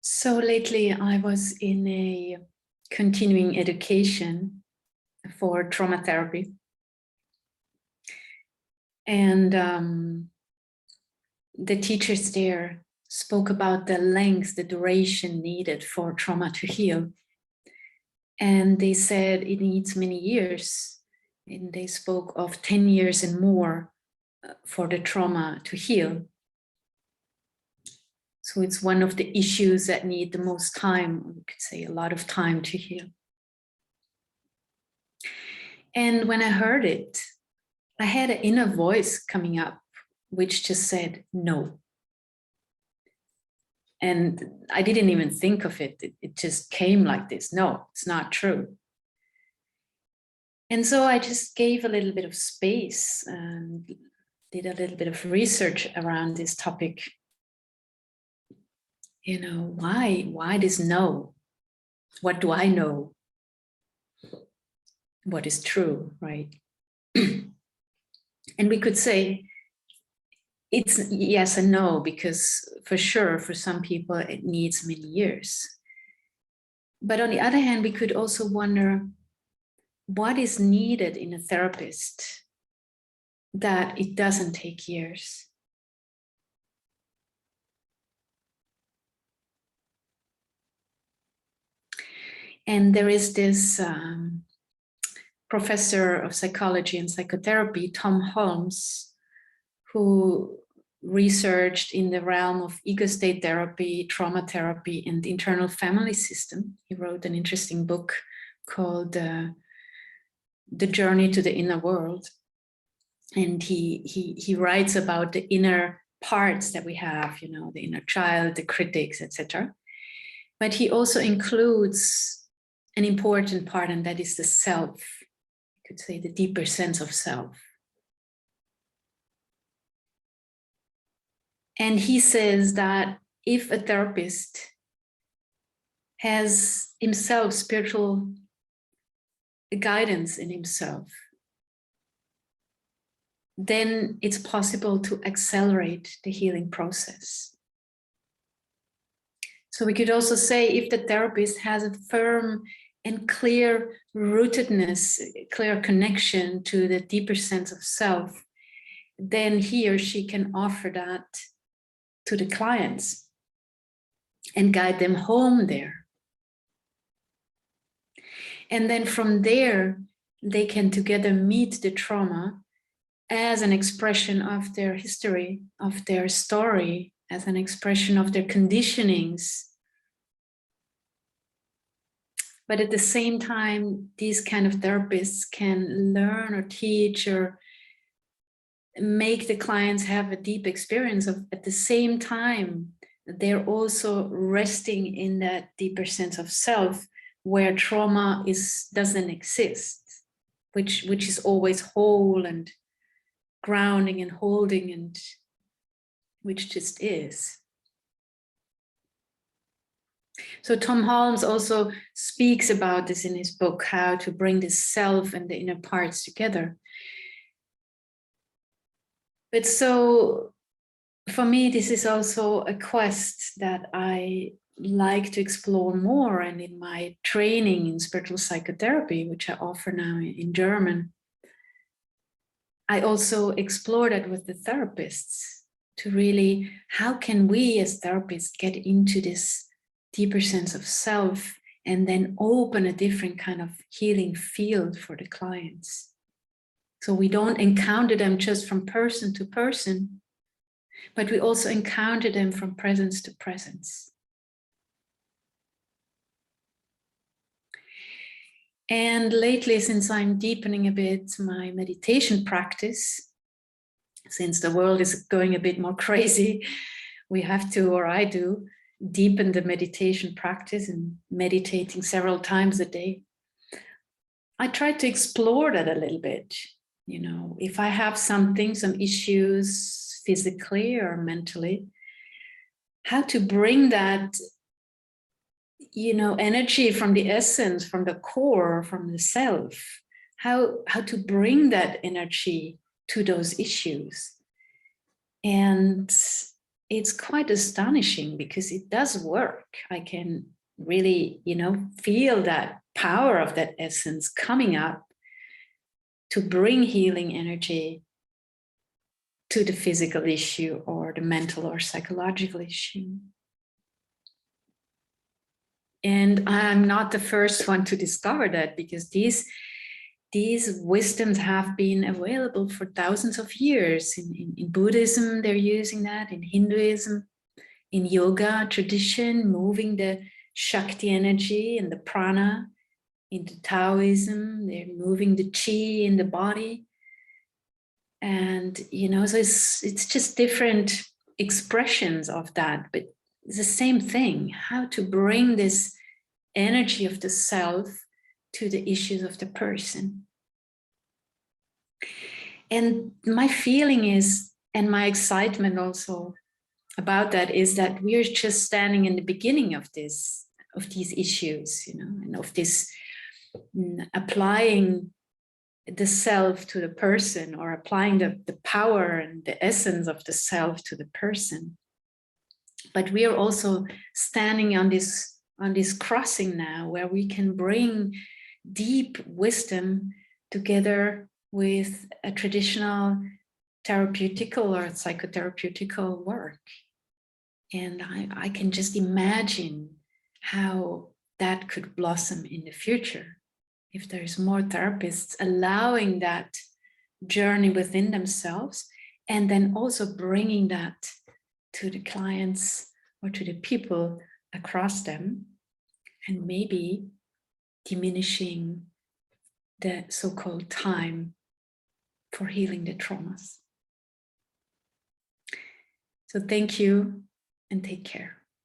So lately I was in a continuing education for trauma therapy. And the teachers there spoke about the length, the duration needed for trauma to heal. And they said it needs many years. And they spoke of 10 years and more for the trauma to heal. So it's one of the issues that need the most time, we could say a lot of time to heal. And when I heard it, I had an inner voice coming up, which just said, no. And I didn't even think of it. It just came like this. No, it's not true. And so I just gave a little bit of space and did a little bit of research around this topic. You know, why this no? What do I know? What is true, right? And we could say it's yes and no, because for sure, for some people, it needs many years. But on the other hand, we could also wonder what is needed in a therapist that it doesn't take years. And there is this professor of psychology and psychotherapy, Tom Holmes, who researched in the realm of ego state therapy, trauma therapy, and the internal family system. He wrote an interesting book called The Journey to the Inner World. And he writes about the inner parts that we have, you know, the inner child, the critics, etc. But he also includes an important part, and that is the self. You could say the deeper sense of self. And he says that if a therapist has himself spiritual guidance in himself, then it's possible to accelerate the healing process. So we could also say if the therapist has a firm and clear rootedness, clear connection to the deeper sense of self, then he or she can offer that to the clients and guide them home there. And then from there, they can together meet the trauma as an expression of their history, of their story, as an expression of their conditionings. But at the same time, these kind of therapists can learn or teach or make the clients have a deep experience of, at the same time, they're also resting in that deeper sense of self where trauma doesn't exist, which is always whole and grounding and holding, and which just is. So Tom Holmes also speaks about this in his book, how to bring the self and the inner parts together. But so for me, this is also a quest that I like to explore more. And in my training in spiritual psychotherapy, which I offer now in German, I also explore that with the therapists to really, how can we as therapists get into this deeper sense of self and then open a different kind of healing field for the clients? So we don't encounter them just from person to person, but we also encounter them from presence to presence. And lately, since I'm deepening a bit my meditation practice, since the world is going a bit more crazy, we have to, or I do, deepen the meditation practice and meditating several times a day. I try to explore that a little bit. You know, if I have some issues physically or mentally, how to bring that, you know, energy from the essence, from the core, from the self, how to bring that energy to those issues. And it's quite astonishing because it does work. I can really, feel that power of that essence coming up to bring healing energy to the physical issue or the mental or psychological issue. And I'm not the first one to discover that, because these wisdoms have been available for thousands of years. In Buddhism, they're using that, in Hinduism, in yoga tradition, moving the Shakti energy and the prana. Into Taoism, they're moving the chi in the body. And, so it's just different expressions of that, but it's the same thing, how to bring this energy of the self to the issues of the person. And my feeling is, and my excitement also about that, is that we're just standing in the beginning of these issues, and of this applying the self to the person, or applying the power and the essence of the self to the person. But we are also standing on this crossing now, where we can bring deep wisdom together with a traditional therapeutical or psychotherapeutical work. And I can just imagine how that could blossom in the future, if there's more therapists allowing that journey within themselves, and then also bringing that to the clients or to the people across them, and maybe diminishing the so-called time for healing the traumas. So thank you and take care.